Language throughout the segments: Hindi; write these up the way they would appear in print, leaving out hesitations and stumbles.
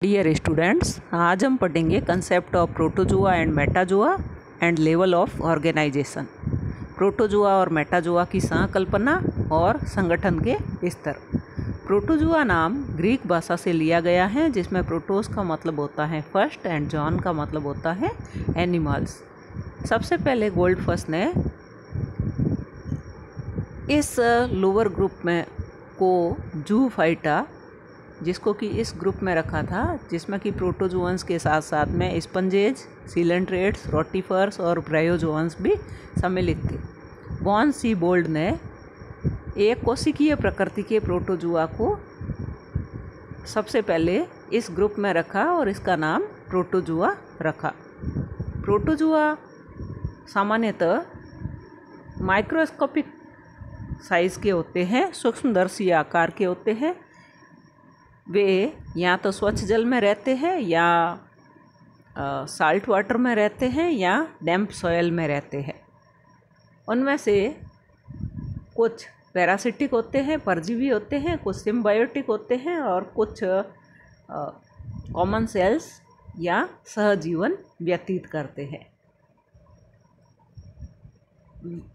डियर स्टूडेंट्स, आज हम पढ़ेंगे concept of protozoa and metazoa and level of organisation. Protozoa और मेटाजुआ की संकल्पना और संगठन के स्तर। प्रोटोजुआ नाम ग्रीक भाषा से लिया गया है, जिसमें प्रोटोस का मतलब होता है फर्स्ट एंड जॉन का मतलब होता है एनिमल्स। सबसे पहले गोल्डफस्ट ने इस लोअर ग्रुप में को जूफाइटा, जिसको कि इस ग्रुप में रखा था, जिसमें कि प्रोटोजुअन्स के साथ साथ में स्पंजेज, सीलेंट्रेट्स, रोटिफर्स और ब्रायोजुअन्स भी सम्मिलित थे। वॉन सीबोल्ड ने एक कोशिकीय प्रकृति के प्रोटोजुआ को सबसे पहले इस ग्रुप में रखा और इसका नाम प्रोटोजुआ रखा। प्रोटोजुआ सामान्यतः माइक्रोस्कोपिक साइज़ के होते हैं, सूक्ष्मदर्शी आकार के होते हैं। वे या तो स्वच्छ जल में रहते हैं या साल्ट वाटर में रहते हैं या डैम्प सॉयल में रहते हैं। उनमें से कुछ पैरासिटिक होते हैं, परजीवी होते हैं, कुछ सिम्बायोटिक होते हैं और कुछ कॉमन सेल्स या सहजीवन व्यतीत करते हैं।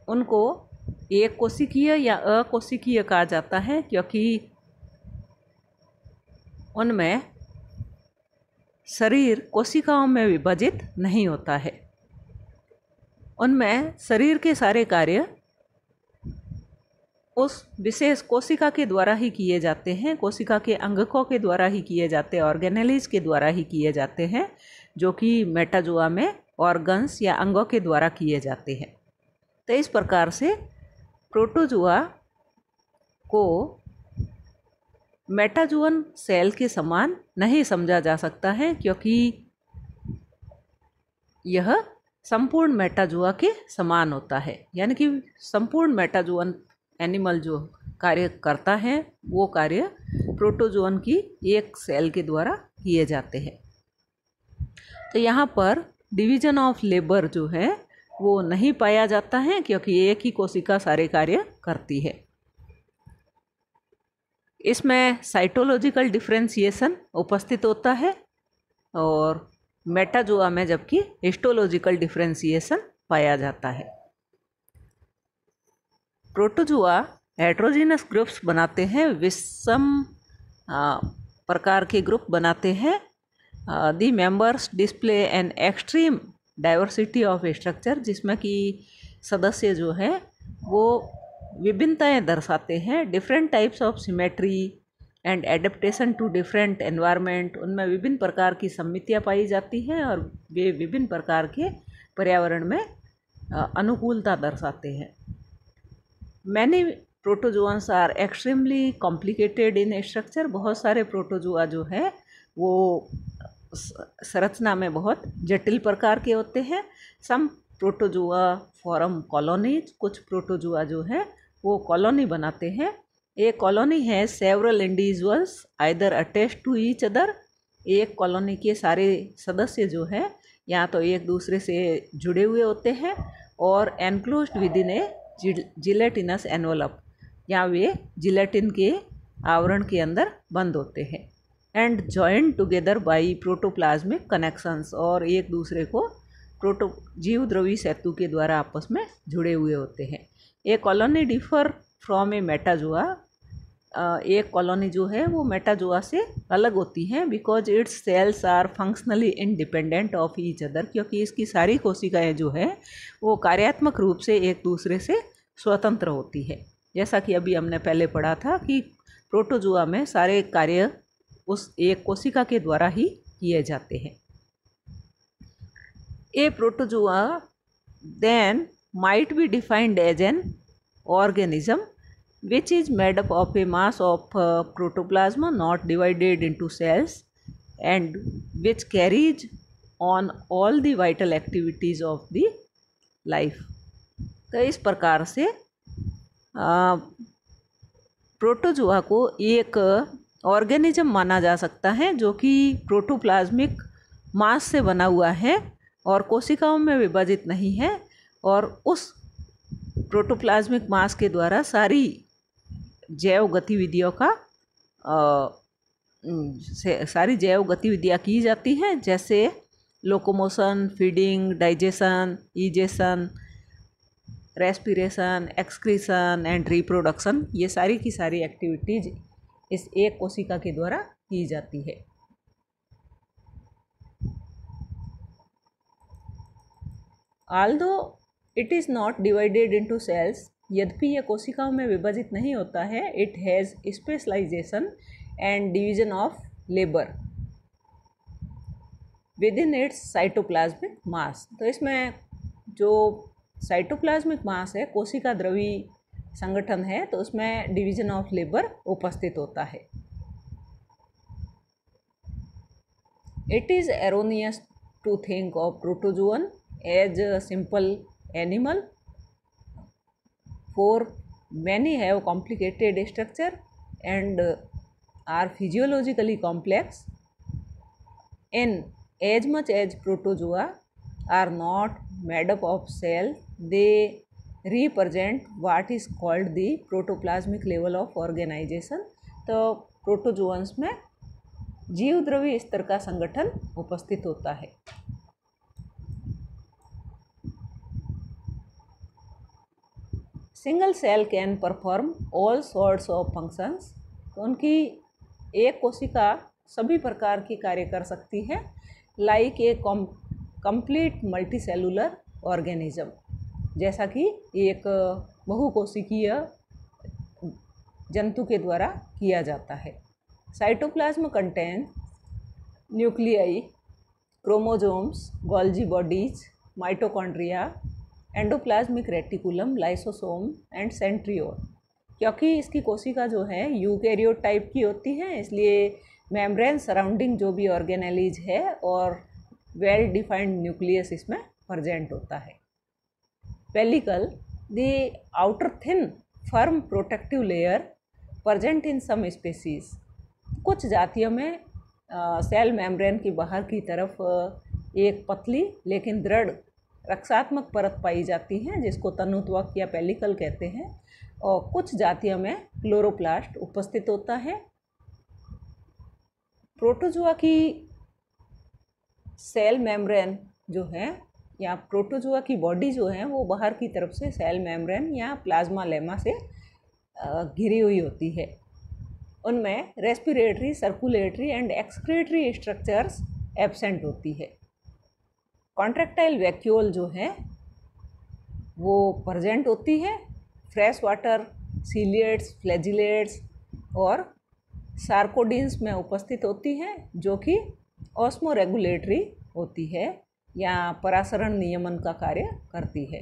उनको एक कोशिकीय या अकोशिकीय कहा जाता है, क्योंकि उनमें शरीर कोशिकाओं में विभाजित नहीं होता है। उनमें शरीर के सारे कार्य उस विशेष कोशिका के द्वारा ही किए जाते हैं, कोशिका के अंगकों के द्वारा ही किए जाते हैं, ऑर्गेनेलिज के द्वारा ही किए जाते हैं, जो कि मेटाजुआ में ऑर्गन्स या अंगों के द्वारा किए जाते हैं। तो इस प्रकार से प्रोटोजुआ को मेटाजुअन सेल के समान नहीं समझा जा सकता है, क्योंकि यह संपूर्ण मेटाजुआ के समान होता है। यानी कि संपूर्ण मेटाजुअन एनिमल जो कार्य करता है, वो कार्य प्रोटोजुअन की एक सेल के द्वारा किए जाते हैं। तो यहाँ पर डिवीजन ऑफ लेबर जो है वो नहीं पाया जाता है, क्योंकि एक ही कोशिका सारे कार्य करती है। इसमें साइटोलॉजिकल डिफरेंशिएशन उपस्थित होता है और मेटाजुआ में जबकि हिस्टोलॉजिकल डिफरेंशिएशन पाया जाता है। प्रोटोजुआ हेट्रोजीनस ग्रुप्स बनाते हैं, विषम प्रकार के ग्रुप बनाते हैं। The members display an extreme diversity of structure, जिसमें कि सदस्य जो है वो विभिन्नताएं दर्शाते हैं। Different types of symmetry and adaptation to different environment, उनमें विभिन्न प्रकार की सम्मितियाँ पाई जाती हैं और वे विभिन्न प्रकार के पर्यावरण में अनुकूलता दर्शाते हैं। Many protozoans are extremely complicated in structure, बहुत सारे प्रोटोजुआ जो है वो संरचना में बहुत जटिल प्रकार के होते हैं। सम प्रोटोजुआ फॉर्म कॉलोनीज, कुछ प्रोटोजुआ जो है वो कॉलोनी बनाते हैं। एक कॉलोनी है several individuals either attached to each other, एक कॉलोनी के सारे सदस्य जो है या तो एक दूसरे से जुड़े हुए होते हैं और enclosed with in A gelatinous envelope, या वे जिलेटिन के आवरण के अंदर बंद होते हैं। And joint together by protoplasmic connections, और एक दूसरे को जीवद्रवी सेतु के द्वारा आपस में जुड़े हुए होते हैं। एक कॉलोनी डिफर फ्रॉम ए मेटाजुआ, एक कॉलोनी जो है वो मेटाजुआ से अलग होती है, because its cells are functionally independent of each other, क्योंकि इसकी सारी कोशिकाएं जो है वो कार्यात्मक रूप से एक दूसरे से स्वतंत्र होती है। जैसा कि अभी हमने पहले पढ़ा था कि प्रोटोजुआ में सारे कार्य उस एक कोशिका के द्वारा ही किए जाते हैं। A protozoa then might be defined as an organism which is made up of a mass of protoplasm not divided into cells and which carries on all the vital activities of the life। तो इस प्रकार से प्रोटोजुआ को एक ऑर्गेनिज्म माना जा सकता है, जो कि प्रोटोप्लाज्मिक मास से बना हुआ है और कोशिकाओं में विभाजित नहीं है, और उस प्रोटोप्लाज्मिक मास के द्वारा सारी जैव गतिविधियों का सारी जैव गतिविधियाँ की जाती हैं, जैसे locomotion, feeding, digestion, egestion, respiration, excretion and reproduction, ये सारी की सारी एक्टिविटीज इस एक कोशिका के द्वारा की जाती है। Although it is not divided into cells, यद्यपि यह कोशिकाओं में विभाजित नहीं होता है, it has specialization and division of labor within its cytoplasmic mass। तो इसमें जो साइटोप्लाज्मिक मास है, कोशिका द्रवी संगठन है, तो उसमें डिवीजन ऑफ लेबर उपस्थित होता है। It is erroneous to think of protozoan as a simple animal, for many have complicated structure and are physiologically complex, in as much as protozoa are not made up of cell, they represent what is called the protoplasmic level of organization। तो प्रोटोजोअन्स में जीवद्रवी स्तर का संगठन उपस्थित होता है। Single cell can perform all sorts of functions. तो उनकी एक कोशिका सभी प्रकार के कार्य कर सकती है, like a complete multi cellular organism, जैसा कि एक बहुकोशिकीय जंतु के द्वारा किया जाता है। Cytoplasm contain nuclei, chromosomes, Golgi bodies, mitochondria, endoplasmic reticulum, lysosome and centriole. क्योंकि इसकी कोशिका जो है यूकैरियोट टाइप की होती है, इसलिए मेम्ब्रेन सराउंडिंग जो भी ऑर्गेनेलीज है और वेल डिफाइंड न्यूक्लियस इसमें प्रेजेंट होता है। Pellicle, the outer thin firm protective layer present in some species. कुछ जातियों में सेल मेम्ब्रेन की बाहर की तरफ एक पतली लेकिन दृढ़ रक्षात्मक परत पाई जाती है, जिसको तनुत्वक या पेलिकल कहते हैं, और कुछ जातियों में क्लोरोप्लास्ट उपस्थित होता है। प्रोटोजोआ की सेल मेम्ब्रेन जो है या प्रोटोजोआ की बॉडी जो है वो बाहर की तरफ से सेल मेम्ब्रेन या प्लाज्मा लेमा से घिरी हुई होती है। उनमें respiratory, circulatory and excretory structures absent होती है। कॉन्ट्रैक्टाइल वैक्यूल जो है वो प्रेजेंट होती है। फ्रेश वाटर सीलिएट्स, फ्लैजिलेट्स और सार्कोडीन्स में उपस्थित होती है, जो कि ऑस्मो रेगुलेटरी होती है या परासरण नियमन का कार्य करती है।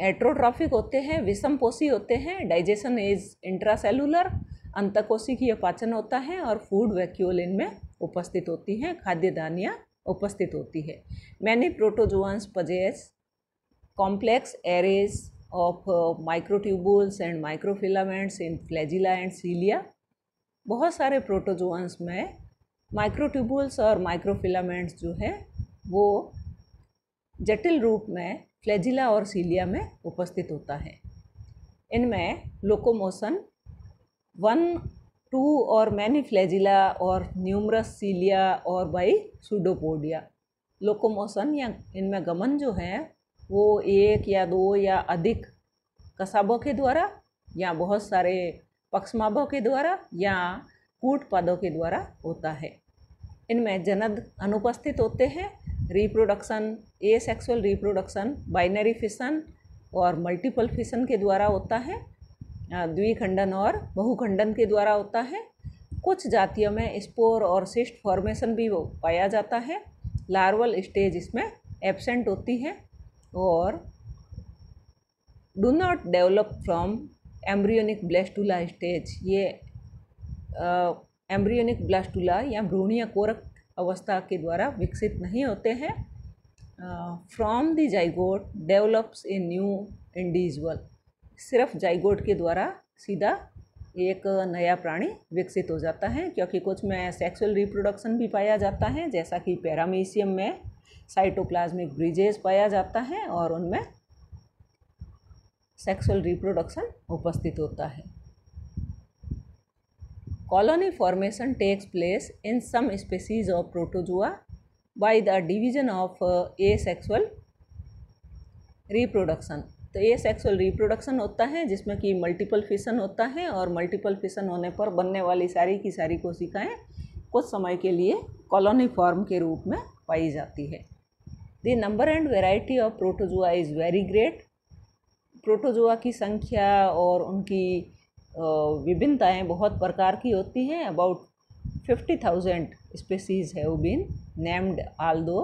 एट्रोट्रॉफिक होते हैं, विषमपोषी होते हैं। डाइजेशन इज इंट्रासेलुलर, अंतकोशिकीय पाचन होता है और फूड वैक्यूल इनमें उपस्थित होती हैं, खाद्य दानियाँ उपस्थित होती है। Many protozoans possess complex arrays of microtubules and microfilaments in flagella and cilia. बहुत सारे प्रोटोजोअन्स में माइक्रोट्यूबुल्स और माइक्रोफिलामेंट्स जो है वो जटिल रूप में फ्लैजिला और सीलिया में उपस्थित होता है। इनमें लोकोमोशन, 1, 2 और मैनी फ्लैजिला और न्यूमरस सीलिया और बाई सूडोपोडिया। लोकोमोशन या इनमें गमन जो है वो 1 या 2 या अधिक कसाबों के द्वारा या बहुत सारे पक्षमाभों के द्वारा या कूट पादों के द्वारा होता है। इनमें जनद अनुपस्थित होते हैं। Reproduction, asexual reproduction binary fission और मल्टीपल फिशन के द्वारा होता है। द्विखंडन और बहुखंडन के द्वारा होता है। कुछ जातियों में स्पोर और सिस्ट फॉर्मेशन भी पाया जाता है। लार्वल स्टेज इसमें एब्सेंट होती है और do not develop from embryonic blastula stage. ये एम्ब्रियोनिक ब्लास्टुला या भ्रूणीय कोरक अवस्था के द्वारा विकसित नहीं होते हैं। From the zygote develops a new individual. सिर्फ जाइगोट के द्वारा सीधा एक नया प्राणी विकसित हो जाता है, क्योंकि कुछ में सेक्सुअल रिप्रोडक्शन भी पाया जाता है, जैसा कि पैरामीशियम में साइटोप्लाज्मिक ब्रिजेस पाया जाता है और उनमें सेक्सुअल रिप्रोडक्शन उपस्थित होता है। colony formation takes place in some species of protozoa by the division of asexual reproduction. तो एसेक्सुअल रिप्रोडक्शन होता है जिसमें कि मल्टीपल फिशन होता है और मल्टीपल फिशन होने पर बनने वाली सारी की सारी कोशिकाएं कुछ समय के लिए कॉलोनी फॉर्म के रूप में पाई जाती है. The number and variety of protozoa is very great. Protozoa की संख्या और उनकी विभिन्नताएं बहुत प्रकार की होती हैं. About 50,000 species have been named although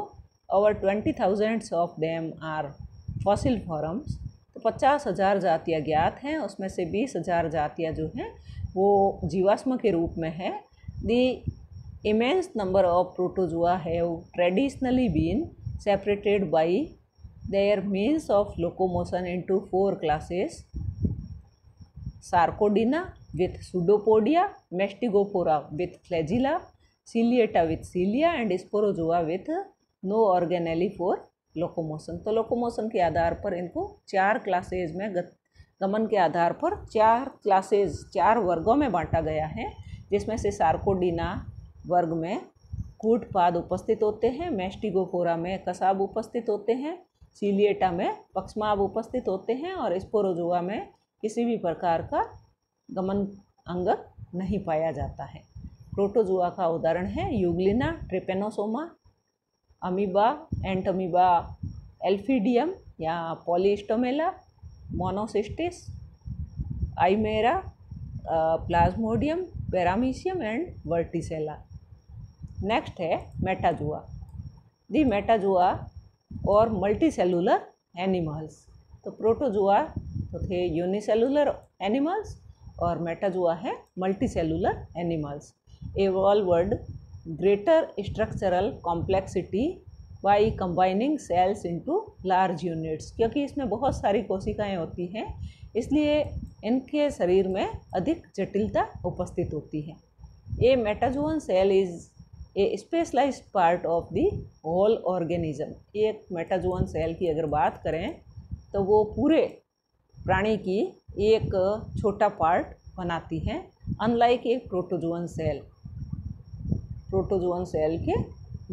over 20,000 of them are fossil forms. तो 50,000 जातियाँ ज्ञात हैं, उसमें से 20,000 जातियाँ जो हैं वो जीवाश्म के रूप में है. The immense number of protozoa have traditionally been separated by their means of locomotion into 4 classes: Sarcodina with pseudopodia, Mastigophora with flagella, Ciliata with cilia and Sporozoa with no organelle for locomotion. तो लोकोमोशन के आधार पर इनको 4 क्लासेज में गमन के आधार पर 4 क्लासेज 4 वर्गों में बांटा गया है, जिसमें से सार्कोडीना वर्ग में कूटपाद उपस्थित होते हैं, मैस्टिगोफोरा में कसाब उपस्थित होते हैं, सीलिएटा में पक्षमाभ उपस्थित होते हैं और स्पोरोजोआ में किसी भी प्रकार का गमन अंगक नहीं पाया जाता है. प्रोटोजोआ का उदाहरण है euglena, trypanosoma, amoeba, entamoeba, elphidium या polystomella, monocystis, eimeria, plasmodium, paramecium and vorticella. Next है metazoa. The metazoa are multicellular animals. तो प्रोटोजोआ तो थे यूनिसेलुलर एनिमल्स और मेटाजोआ है multicellular animals. Evolved greater structural complexity by combining cells into large units. क्योंकि इसमें बहुत सारी कोशिकाएं होती हैं, इसलिए इनके शरीर में अधिक जटिलता उपस्थित होती है. A metazoan cell is a specialised part of the whole organism. एक मेटाजोअन सेल की अगर बात करें तो वो पूरे प्राणी की एक छोटा पार्ट बनाती हैं, अनलाइक एक प्रोटोजोअन सेल. प्रोटोजोअन सेल के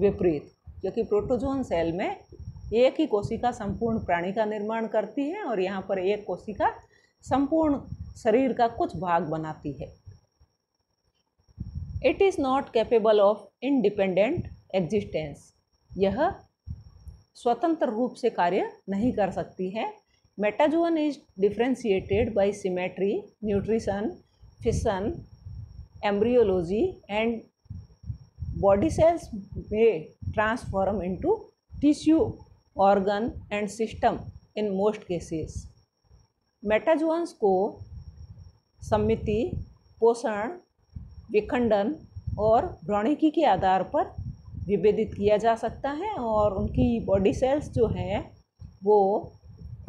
विपरीत, क्योंकि प्रोटोजोअन सेल में एक ही कोशिका संपूर्ण प्राणी का निर्माण करती है और यहाँ पर एक कोशिका संपूर्ण शरीर का कुछ भाग बनाती है. It is not capable of independent existence. यह स्वतंत्र रूप से कार्य नहीं कर सकती है. Metazoan is differentiated by symmetry, nutrition, fission, embryology and body cells में transform into tissue, organ and system in most cases. Metazoans को सममिति, पोषण, विखंडन और भ्रौणिकी के आधार पर विभेदित किया जा सकता है और उनकी बॉडी सेल्स जो हैं वो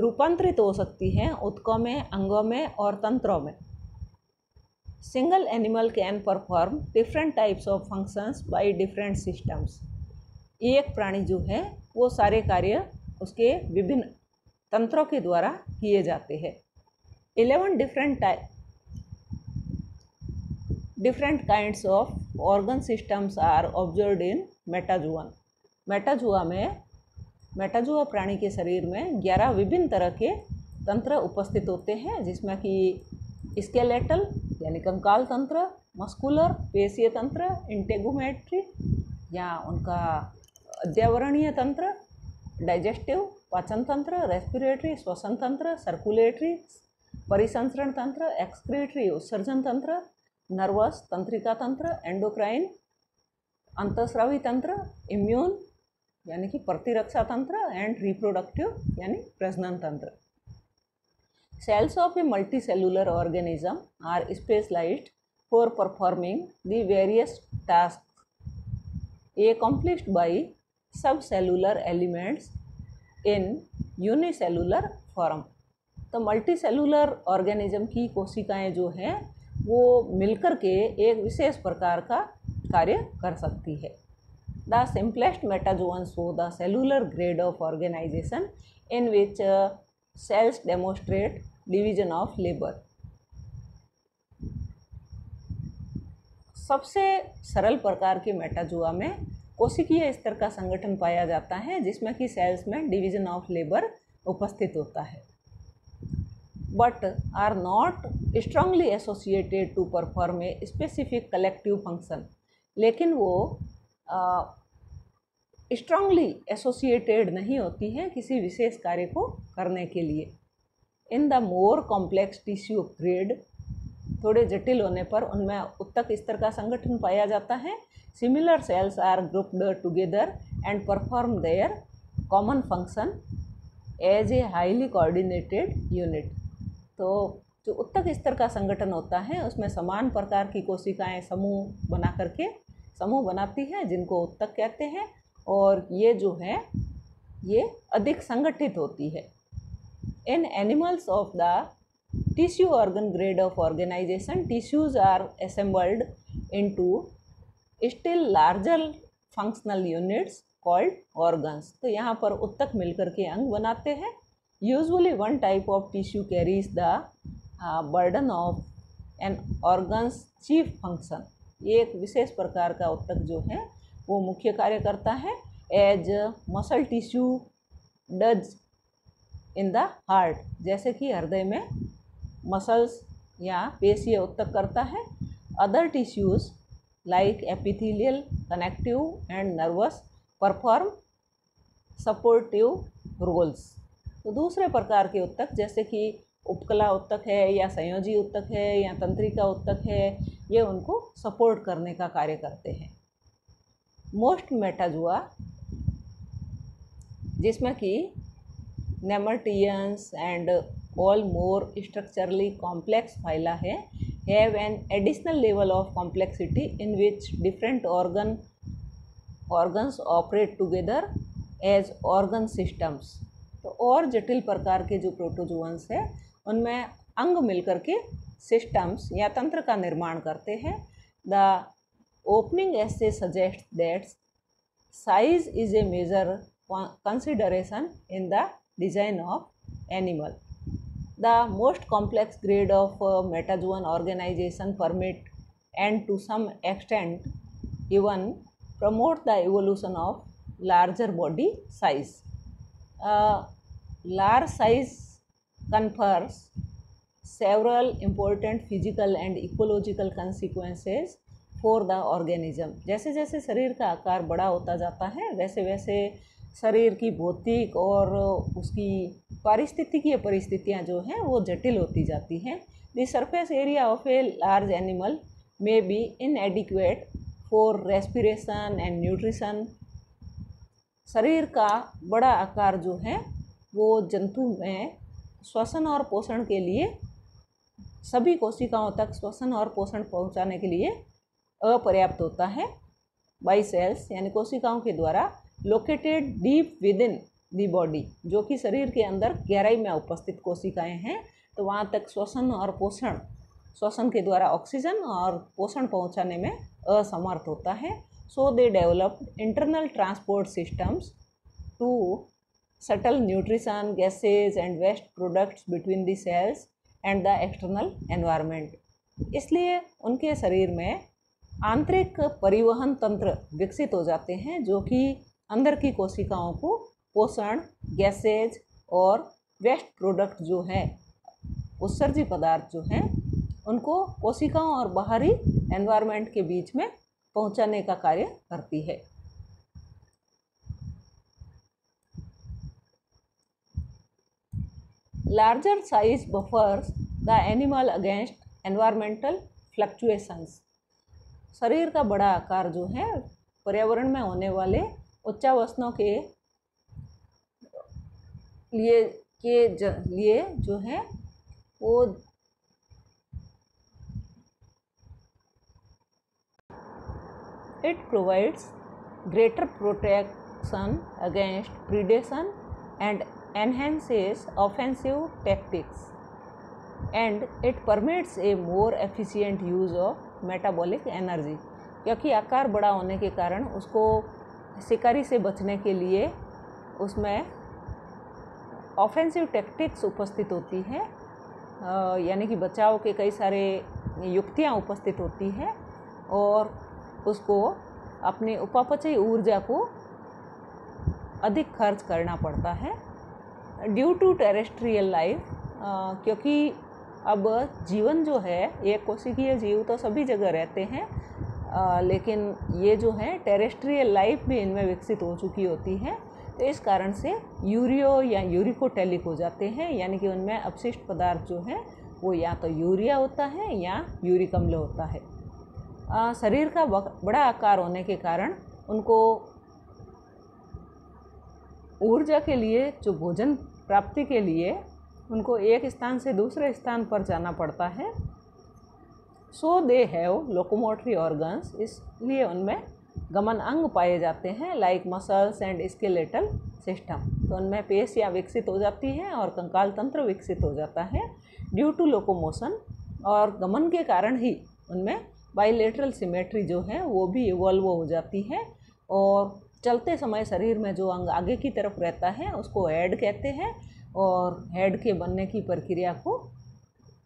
रूपांतरित हो सकती हैं ऊतकों में, अंगों में और तंत्रों में. Single animal can perform different types of functions by different systems. एक प्राणी जो है वो सारे कार्य उसके विभिन्न तंत्रों के द्वारा किए जाते हैं. 11 different kinds of organ systems are observed in metazoan. Metazoa प्राणी के शरीर में 11 विभिन्न तरह के तंत्र उपस्थित होते हैं, जिसमें कि स्केलेटल यानी कंकाल तंत्र, मस्कुलर पेशीय तंत्र, इंटेगुमेट्री या उनका अध्यावरणीय तंत्र, डाइजेस्टिव पाचन तंत्र, रेस्पिरेटरी श्वसन तंत्र, सर्कुलेटरी परिसंचरण तंत्र, एक्सक्रीटरी उत्सर्जन तंत्र, नर्वस तंत्रिका तंत्र, एंडोक्राइन अंतःस्रावी तंत्र, इम्यून यानी कि प्रतिरक्षा तंत्र एंड रिप्रोडक्टिव यानी प्रजनन तंत्र. Cells of a multicellular organism are specialised for performing the various task accomplished by subcellular elements in unicellular form. तो मल्टीसेलुलर ऑर्गेनिज्म की कोशिकाएं जो हैं वो मिलकर के एक विशेष प्रकार का कार्य कर सकती है. The simplest metazoan show the cellular grade of organisation in which cells demonstrate division of labour. सबसे सरल प्रकार के मेटाजुआ में कोशिकीय स्तर का संगठन पाया जाता है, जिसमें कि सेल्स में डिवीजन ऑफ लेबर उपस्थित होता है, but are not strongly associated to perform a specific collective function. लेकिन वो स्ट्रांगली एसोसिएटेड नहीं होती है किसी विशेष कार्य को करने के लिए। In the more complex tissue grade, थोड़े जटिल होने पर उनमें उत्तक स्तर का संगठन पाया जाता है। Similar cells are grouped together and perform their common function as a highly coordinated unit. तो जो उत्तक स्तर का संगठन होता है उसमें समान प्रकार की कोशिकाएं समूह बनाती हैं, जिनको उत्तक कहते हैं, और ये जो है ये अधिक संगठित होती है। In animals of the tissue organ grade of organisation, tissues are assembled into still larger functional units called organs. तो यहाँ पर उत्तक मिलकर के अंग बनाते हैं। Usually one type of tissue carries the burden of an organ's chief function. ये एक विशेष प्रकार का उत्तक जो है वो मुख्य कार्य करता है, as muscle tissue does in the heart, जैसे कि हृदय में मसल्स या पेशीय उत्तक करता है। Other tissues like epithelial, connective and nervous perform supportive roles. तो दूसरे प्रकार के उत्तक जैसे कि उपकला उत्तक है या संयोजी उत्तक है या तंत्रिका उत्तक है, ये उनको सपोर्ट करने का कार्य करते हैं। मोस्ट मेटाजुआ, जिसमें कि nemerteans and all more structurally complex phyla है, have an additional level of complexity in which different organs operate together as organ systems. तो और जटिल प्रकार के जो प्रोटोजुअन्स है उनमें अंग मिलकर के सिस्टम्स या तंत्र का निर्माण करते हैं। The opening essay suggest that size is a major consideration in the design of animal. The most complex grade of metazoan organization permit and to some extent even promote the evolution of larger body size. Large size confers several important physical and ecological consequences for the organism. जैसे जैसे शरीर का आकार बड़ा होता जाता है वैसे वैसे शरीर की भौतिक और उसकी पारिस्थितिकीय परिस्थितियाँ जो हैं वो जटिल होती जाती हैं। The surface area of a large animal may be इनएडिक्वेट for respiration and nutrition. शरीर का बड़ा आकार जो है वो जंतु में श्वसन और पोषण के लिए, सभी कोशिकाओं तक श्वसन और पोषण पहुंचाने के लिए अपर्याप्त होता है। बाई सेल्स यानी कोशिकाओं के द्वारा located deep with in the body, जो कि शरीर के अंदर गहराई में उपस्थित कोशिकाएं हैं, तो वहाँ तक श्वसन के द्वारा ऑक्सीजन और पोषण पहुँचाने में असमर्थ होता है। So they developed internal transport systems to shuttle nutrition, gases and waste products between the cells and the external environment. इसलिए उनके शरीर में आंतरिक परिवहन तंत्र विकसित हो जाते हैं, जो कि अंदर की कोशिकाओं को पोषण, गैसेज और वेस्ट प्रोडक्ट जो है, उत्सर्जी पदार्थ जो हैं, उनको कोशिकाओं और बाहरी एनवायरनमेंट के बीच में पहुंचाने का कार्य करती है। Larger size buffers the animal against environmental fluctuations. शरीर का बड़ा आकार जो है पर्यावरण में होने वाले उच्चावसनों के लिए जो है वो it provides greater protection against predation and enhances offensive tactics and it permits A more efficient use of metabolic energy. क्योंकि आकार बड़ा होने के कारण उसको शिकारी से बचने के लिए उसमें ऑफेंसिव टैक्टिक्स उपस्थित होती है, यानी कि बचाव के कई सारे युक्तियाँ उपस्थित होती हैं, और उसको अपनी उपापचयी ऊर्जा को अधिक खर्च करना पड़ता है ड्यू टू टेरेस्ट्रियल लाइफ, क्योंकि अब जीवन जो है, एक कोशिकीय जीव तो सभी जगह रहते हैं, लेकिन ये जो है टेरेस्ट्रियल लाइफ भी इनमें विकसित हो चुकी होती है। तो इस कारण से यूरियो या यूरिकोटेलिक हो जाते हैं, यानी कि उनमें अपशिष्ट पदार्थ जो है वो या तो यूरिया होता है या यूरिक अम्ल होता है। शरीर का बड़ा आकार होने के कारण उनको ऊर्जा के लिए, जो भोजन प्राप्ति के लिए उनको एक स्थान से दूसरे स्थान पर जाना पड़ता है। So they have locomotory organs, इसलिए उनमें गमन अंग पाए जाते हैं, like muscles and skeletal system. तो उनमें पेशियाँ विकसित हो जाती हैं और कंकाल तंत्र विकसित हो जाता है ड्यू टू लोकोमोशन, और गमन के कारण ही उनमें बाइलेटरल सिमेट्री जो है वो भी इवॉल्व हो जाती है। और चलते समय शरीर में जो अंग आगे की तरफ रहता है उसको हेड कहते हैं, और हेड के बनने की प्रक्रिया को,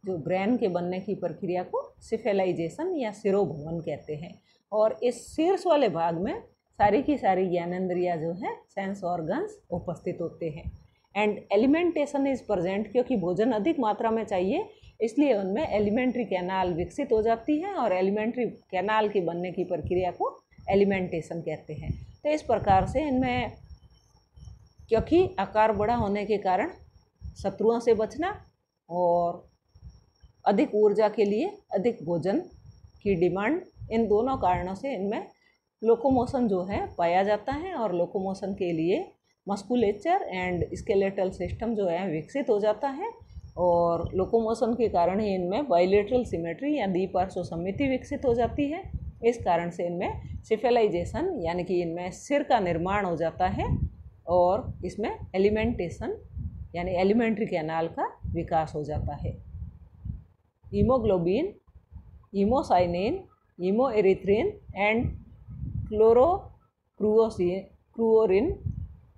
जो ब्रेन के बनने की प्रक्रिया को सिफेलाइजेशन या सिरोभवन कहते हैं। और इस शीर्ष वाले भाग में सारी की सारी ज्ञानेंद्रियाँ जो है, सेंस ऑर्गन्स उपस्थित होते हैं। एंड एलिमेंटेशन इज प्रेजेंट, क्योंकि भोजन अधिक मात्रा में चाहिए इसलिए उनमें एलिमेंट्री कैनाल विकसित हो जाती है, और एलिमेंट्री कैनाल के बनने की प्रक्रिया को एलिमेंटेशन कहते हैं। तो इस प्रकार से इनमें, क्योंकि आकार बड़ा होने के कारण शत्रुओं से बचना और अधिक ऊर्जा के लिए अधिक भोजन की डिमांड, इन दोनों कारणों से इनमें लोकोमोशन जो है पाया जाता है, और लोकोमोशन के लिए मस्कुलेचर एंड स्केलेटल सिस्टम जो है विकसित हो जाता है, और लोकोमोशन के कारण ही इनमें बाइलेटरल सिमेट्री या द्विपार्श्व सममिति विकसित हो जाती है। इस कारण से इनमें सिफेलाइजेशन यानी कि इनमें सिर का निर्माण हो जाता है, और इसमें एलिमेंटेशन यानी एलिमेंट्री कैनाल का विकास हो जाता है। हीमोग्लोबिन, हीमोसाइनिन, हीमोएरिथ्रिन एंड क्लोरोक्रूओरिन,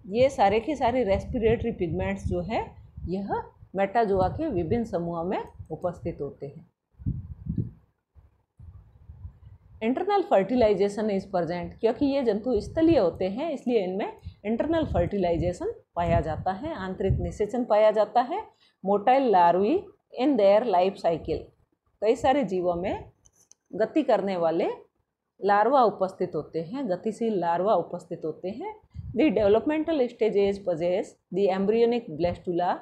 ये सारे के सारे रेस्पिरेटरी पिगमेंट्स जो है यह मेटाजोआ के विभिन्न समूहों में उपस्थित होते हैं। इंटरनल फर्टिलाइजेशन इज प्रेजेंट, क्योंकि ये जंतु स्थलीय होते हैं इसलिए इनमें इंटरनल फर्टिलाइजेशन पाया जाता है, आंतरिक निषेचन पाया जाता है। Motile larvae in their life cycle, कई सारे जीवों में गति करने वाले लार्वा उपस्थित होते हैं, गतिशील लार्वा उपस्थित होते हैं। The developmental stages possess the embryonic blastula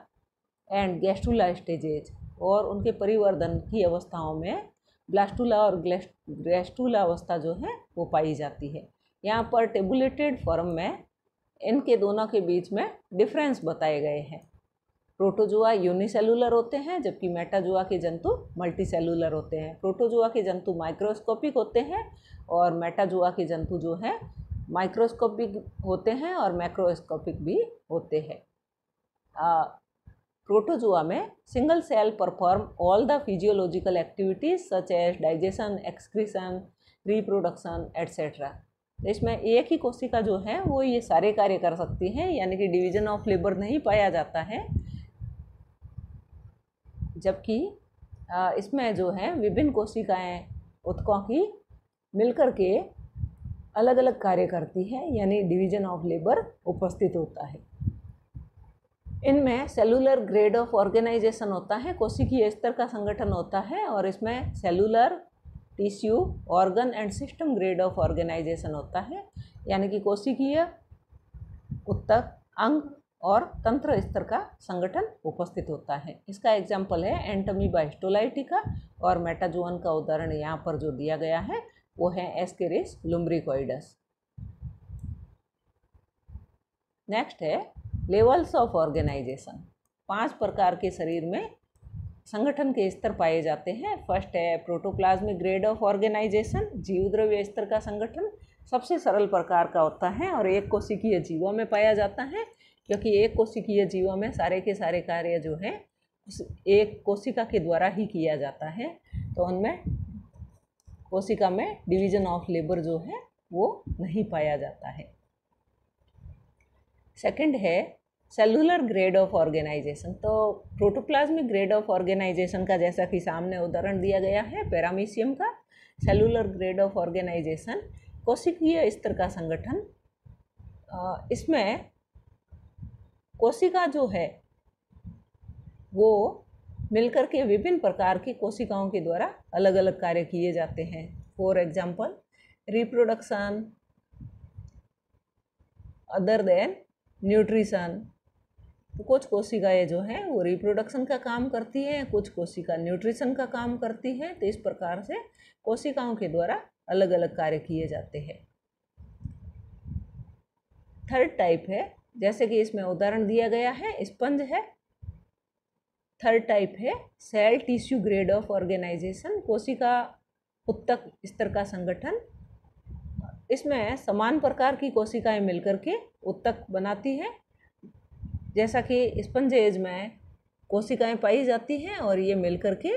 and gastrula stages, और उनके परिवर्धन की अवस्थाओं में ब्लास्टुला और गैस्टुला अवस्था जो है वो पाई जाती है। यहाँ पर टेबुलेटेड फॉर्म में इनके दोनों के बीच में डिफरेंस बताए गए हैं। प्रोटोजोआ यूनिसेलुलर होते हैं जबकि मेटाजोआ के जंतु मल्टीसेलुलर होते हैं। प्रोटोजोआ के जंतु माइक्रोस्कोपिक होते हैं और मेटाजोआ के जंतु जो है माइक्रोस्कोपिक होते हैं और मैक्रोस्कोपिक भी होते हैं। प्रोटोजोआ में single cell perform all the physiological activities such as digestion, excretion, reproduction etcetera. इसमें एक ही कोशिका जो है वो ये सारे कार्य कर सकती है, यानी कि डिवीजन ऑफ लेबर नहीं पाया जाता है। जबकि इसमें जो है विभिन्न कोशिकाएं उत्तकों की मिलकर के अलग अलग कार्य करती है, यानी डिवीजन ऑफ लेबर उपस्थित होता है। इनमें सेलुलर ग्रेड ऑफ ऑर्गेनाइजेशन होता है, कोशिकीय स्तर का संगठन होता है, और इसमें cellular, tissue, organ and system grade of organization होता है, यानी कि कोशिकीय, उत्तक, अंग और तंत्र स्तर का संगठन उपस्थित होता है। इसका एग्जाम्पल है एंटमीबा हिस्टोलाइटिका, और मेटाजोअन का उदाहरण यहाँ पर जो दिया गया है वो है एस्केरिस लुम्ब्रिकोइडस। नेक्स्ट है लेवल्स ऑफ ऑर्गेनाइजेशन। 5 प्रकार के शरीर में संगठन के स्तर पाए जाते हैं। फर्स्ट है प्रोटोप्लाज्मिक ग्रेड ऑफ ऑर्गेनाइजेशन, जीव द्रव्य स्तर का संगठन सबसे सरल प्रकार का होता है और एक कोशिकीय जीवों में पाया जाता है, क्योंकि एक कोशिकीय जीवों में सारे के सारे कार्य जो है उस एक कोशिका के द्वारा ही किया जाता है, तो उनमें कोशिका में डिवीजन ऑफ लेबर जो है वो नहीं पाया जाता है। सेकंड है सेलुलर ग्रेड ऑफ ऑर्गेनाइजेशन। तो प्रोटोप्लाज्मिक ग्रेड ऑफ ऑर्गेनाइजेशन का जैसा कि सामने उदाहरण दिया गया है पैरामीशियम का, सेलुलर ग्रेड ऑफ ऑर्गेनाइजेशन, कोशिकीय स्तर का संगठन। इसमें कोशिका जो है वो मिलकर के विभिन्न प्रकार की कोशिकाओं के द्वारा अलग अलग कार्य किए जाते हैं। For example reproduction, other than nutrition. तो कुछ कोशिकाएं जो हैं वो रिप्रोडक्शन का काम करती हैं, कुछ कोशिका न्यूट्रिशन का काम करती हैं। तो इस प्रकार से कोशिकाओं के द्वारा अलग अलग कार्य किए जाते हैं। थर्ड टाइप है, जैसे कि इसमें उदाहरण दिया गया है, स्पंज है। थर्ड टाइप है cell tissue grade of organization, कोशिका उत्तक स्तर का संगठन। इसमें समान प्रकार की कोशिकाएं मिलकर के उत्तक बनाती हैं। जैसा कि स्पंजेज में कोशिकाएं पाई जाती हैं और ये मिलकर के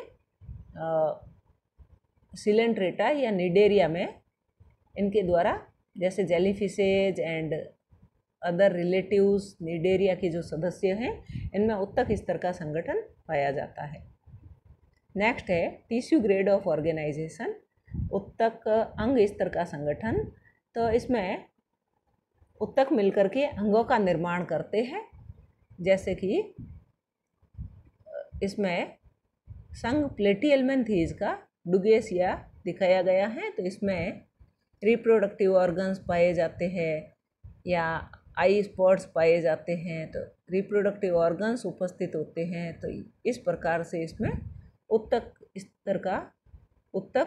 सिलेंट्रेटा या निडेरिया में इनके द्वारा, जैसे जेलीफिशेज एंड अदर रिलेटिव्स निडेरिया के जो सदस्य हैं, इनमें उत्तक स्तर का संगठन पाया जाता है। नेक्स्ट है टिश्यू ग्रेड ऑफ ऑर्गेनाइजेशन, उत्तक अंग स्तर का संगठन। तो इसमें उत्तक मिलकर के अंगों का निर्माण करते हैं। जैसे कि इसमें संघ प्लेटिहेल्मिन्थेस का डुगेसिया दिखाया गया है। तो इसमें रिप्रोडक्टिव ऑर्गन्स पाए जाते हैं या आई स्पॉट्स पाए जाते हैं, तो रिप्रोडक्टिव ऑर्गन्स उपस्थित होते हैं। तो इस प्रकार से इसमें उत्तक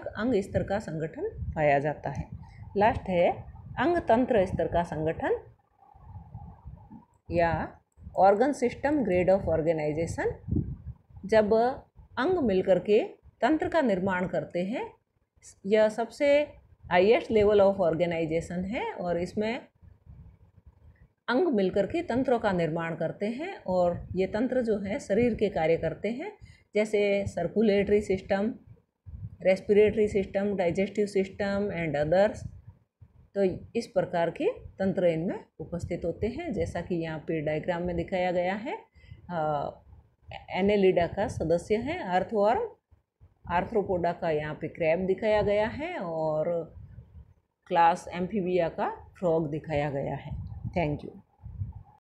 अंग स्तर का संगठन पाया जाता है। लास्ट है अंग तंत्र स्तर का संगठन या organ system grade of organization. जब अंग मिलकर के तंत्र का निर्माण करते हैं, यह सबसे हाईएस्ट लेवल ऑफ ऑर्गेनाइजेशन है और इसमें अंग मिलकर के तंत्रों का निर्माण करते हैं और ये तंत्र जो है शरीर के कार्य करते हैं, जैसे circulatory system, respiratory system, digestive system and others. तो इस प्रकार के तंत्र इनमें उपस्थित होते हैं, जैसा कि यहाँ पे डायग्राम में दिखाया गया है। एनेलिडा का सदस्य है अर्थवर्म, आर्थ्रोपोडा का यहाँ पे क्रैब दिखाया गया है और क्लास एम्फीबिया का फ्रॉग दिखाया गया है। Thank you.